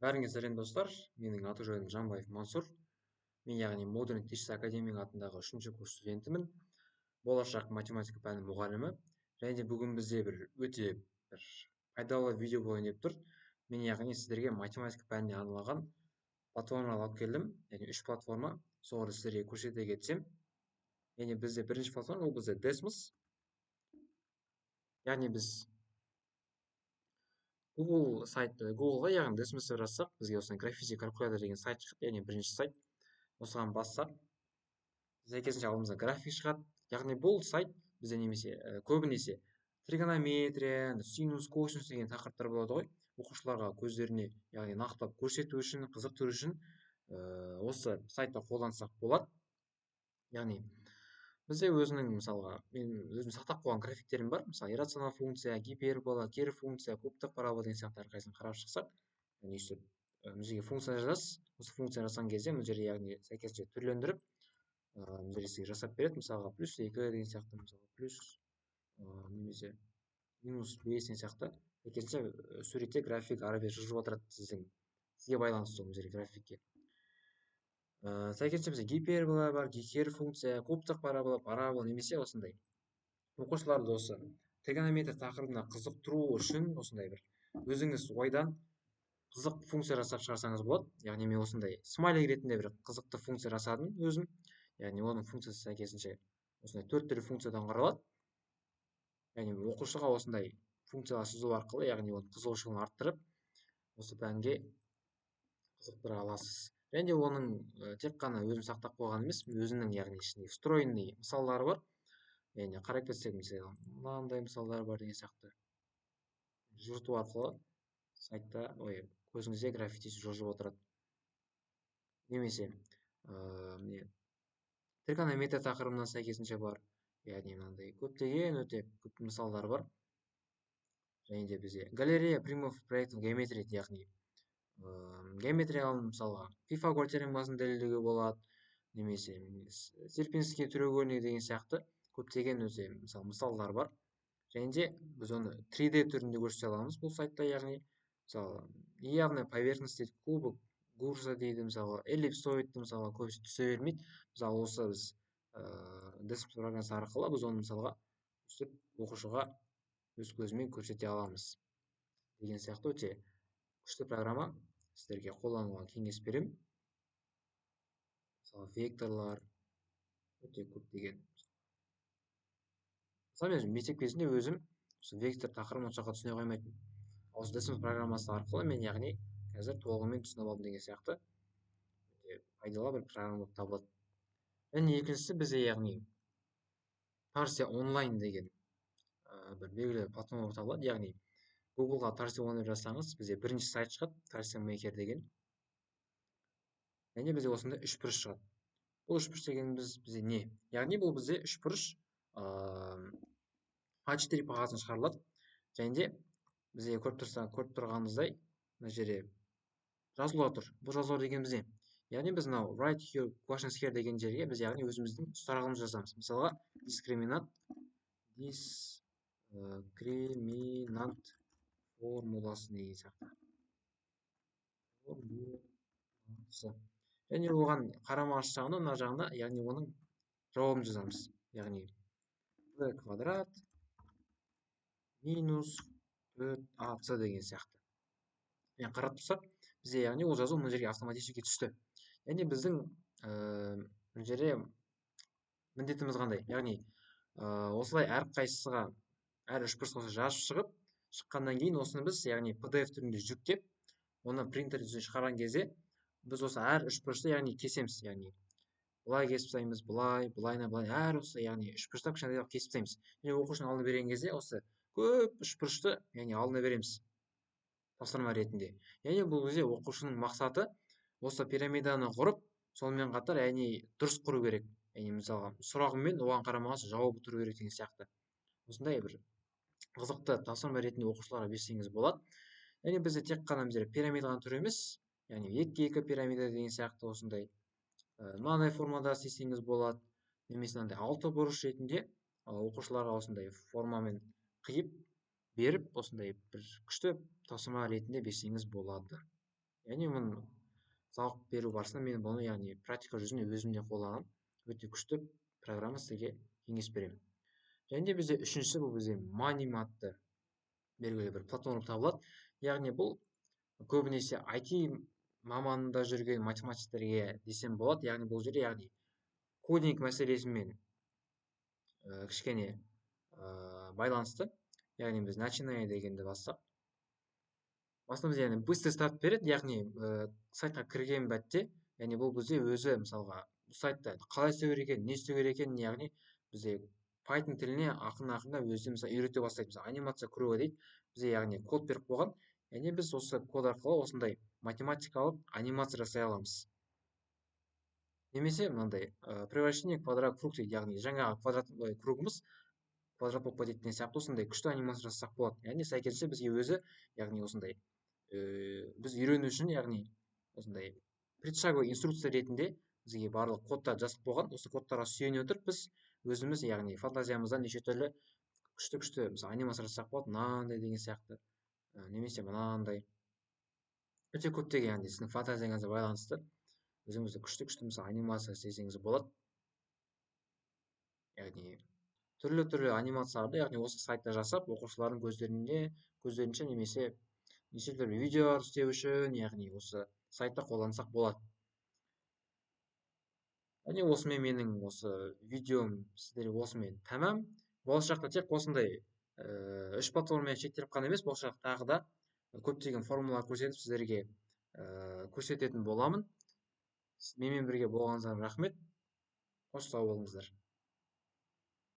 Бәріңізге сәлем достар. Менің аты-жөнім Жанбаев Мансұр. Мен яғни Modern Teachers Academy атындағы 3-ші курс студентімін. Болашақ математика пәні мұғалімі. Және де бүгін бізде өте пайдалы видео болайын деп тұр. Мен яғни сіздерге математика пәніне арналған платформалар алып келдім. Яғни 3 платформа. Соны сіздерге көрсете кетсем. Яғни бізде бірінші платформа ол бізде Desmos. Яғни біз Google-ға яғни Desmos-ты жазсақ, бізге осындай графизик калькулятор деген сайт шығады, яғни бірінші сайт. Осыған бассақ, сәйкесінше алдымызда график шығады. Яғни бұл сайт бізде көбінесе тригонометрия, синус, косинус деген тақырыптар болады ғой. Оқушыларға көздеріне яғни нақтылап көрсету үшін, қызықтыру үшін осы сайтты қолдансақ болады. Яғни бізде өзінің мысалға мен өзім сақтап қойған графиктерім бар. Мысалы иррационал функция, гипербола, кері функция, кубтық парабола деген сияқты әрқайсысын қарап шықсақ, яғни өйстіп мына жерге функция жазасыз. Осы функция жазған кезде мына жерде яғни сәйкесінше түрлендіріп мына жерге сізге жасап береді. Мысалға +2 деген сияқты, мысалы плюс немесе -5 деген сияқты сәйкесінше суретте график ары-бері жылжып отырады сізге байланысты мына жерге графикке. Сәйкесінше бізде гипербола бар, кері функция, кубтық парабола немесе осындай. Оқушыларды осы тригонометрия тақырыбына қызықтыру үшін осындай бір өзіңіз ойдан қызық функция жасап шығарсаңыз болады. Яғни мен осындай смайлик ретінде бір қызықты функция жасадым өзім. Яғни оның функциясы сәйкесінше осындай 4 түрлі функциядан құралады. Яғни оқушыға осындай функциялар сызу арқылы, яғни оның қызығушылығын арттырып, осы пәнге қызықтыра аласыз. Және де оның тек қана өзім сақтап қойған емес, өзінің яғни ішінде встроенный мысалдары бар. Яғни қарап кетсек, мысалы, мынандай мысалдар бар деген сияқты. Жылжыту арқылы сайтта көзіңізде графикте жылжып отырады. Немесе тригонометрия тақырыбына сәйкесінше бар. Яғни мынандай көптеген өте көп мысалдар бар. Және де бізде галерея примов проектінің геометрия, яғни геометриялы мысалға Пифагор теоремасын дәлелдеуге болады, немесе Сierpinский треугольник деген сияқты көптеген өте мысалдар бар. Және де біз оны 3D түрінде көрсете аламыз бұл сайтта, яғни мысалы явная поверхность дейді, кубок Гурса дейді, мысалы эллипсоидты мысалға көбісі түсе бермейді. Мысалы осы біз Desmos программасы арқылы біз оны мысалға оқушыға өз көзімен көрсете аламыз деген сияқты өте күшті программа. Сіздерге қолдануға кеңес беремін. Мысалы векторлар өте көптеген. Мысалы мен мектеп кезінде өзім вектор тақырыбын оншаға түсіне қоймайтын. Осы Desmos программасы арқылы мен яғни қазір толығымен түсініп алдым деген сияқты пайдалы бір программа болып табылады. Және екіншісі бізде яғни Tarsia онлайн деген бір белгілі платформа болып табылады. Яғни Google-ға Tarsia онлайн жазсаңыз, бізде бірінші сайт шығады, Tarsia Maker деген. Және бізде осында 3 бұрыш шығады. Бұл 3 бұрыш деген бізде не? Яғни бұл бізде 3 бұрыш А4 қағаздан шығарылады. Және де бізде көріп тұрғанымыздай мына жерде жазулар тұр. Бұл жазулар деген бізде. Яғни біз мынау write your questions here деген жерге біз яғни өзіміздің сұрағымызды жазамыз. Мысалға дискриминант формуласы деген сияқты. Және оған қарама-қарсы жағына, мына жағына, яғни оның жауабын жазамыз. Яғни b квадрат минус 4ac деген сияқты. Яғни қарап тұрсақ, бізде яғни ол жазу мына жерге автоматически түсті. Яғни біздің мына жерде міндетіміз қандай? Яғни осылай әрқайсысыға әр 3 бұрышқа жазып шыққаннан кейін осыны біз яғни PDF түрінде жүктеп, оны принтер жүзіне шығарған кезде біз осы әр 3 бұрышты яғни кесеміз. Яғни былай кесіп тастаймыз, былайына, әр осы яғни 3 бұрыштап кішкентайлап кесіп тастаймыз. Және оқушының алдына берген кезде осы көп 3 бұрышты яғни алдына береміз тапсырма ретінде. Яғни бұл кезде оқушының мақсаты осы пирамиданы құрып, сонымен қатар яғни дұрыс құру керек. Яғни мысалға сұрағымен оған қарама-қарсы жауабы тұру керек деген сияқты. Осындай бір қызықты тапсырма ретінде оқушыларға берсеңіз болады. Яғни бізде тек қана пирамидадан түрі емес, яғни 2-2 пирамида деген сияқты осындай мынандай формада істесеңіз болады. Немесе мынандай 6 бұрыш ретінде оқушыларға осындай формамен қиып беріп, осындай бір күшті тапсырма ретінде берсеңіз болады. яғни мұны сабақ беру барысында мен бұны яғни практика жүзінде өзімде қолданамын. Өте күшті программа, сізге кеңес беремін. Және де бізде үшіншісі, бұл бізде Monime атты белгілі бір платформа табылады. Яғни бұл көбінесе IT маманында жүрген математиктерге десем болады. Яғни бұл жерде яғни кодинг мәселесімен кішкене байланысты. Яғни біз начинание дегенді бассақ, басында біз яғни быстрый старт береді, яғни сайтқа кірген бәтте, яғни бұл бізде өзі мысалға сайтта қалай істеу керек екенін, не істеу керек екенін, яғни бізде Python тіліне ақырын өзі мысалы үйрете бастайды. Мысалы анимация круга дейді, бізде яғни код беріп қойған, яғни біз осы код арқылы осындай математикалық анимация жасай аламыз. Немесе мынандай превращение квадрат круг дейді, яғни жаңағы квадрат кругымыз квадрат болып кетеді деген сияқты осындай күшті анимация жасасақ болады. Яғни сәйкесінше бізге өзі яғни осындай біз үйрену үшін яғни осындай предшаговый инструкция ретінде бізге барлық кодтар жазып қойған. Осы кодтарға сүйене отырып біз өзіміз яғни фантазиямыздан неше түрлі күшті мысалы анимация жасасақ болады, мынандай деген сияқты, немесе мынандай өте көптеген яғни сіздің фантазияңызға байланысты өзіңізді күшті мысалы анимация істесеңіз болады. Яғни түрлі анимацияларды яғни осы сайтта жасап оқушылардың көздерінше немесе неше түрлі видеолар істеу үшін яғни осы сайтта қолдансақ болады. Яғни осымен менің осы видеом сіздерге осымен тәмам. Болашақта тек осындай үш платформамен шектеліп қана емес, болашақта тағы да көптеген формулалар көрсетіп сіздерге көрсететін боламын. Менімен бірге болғаныңызға рахмет. Қош сау болыңыздар.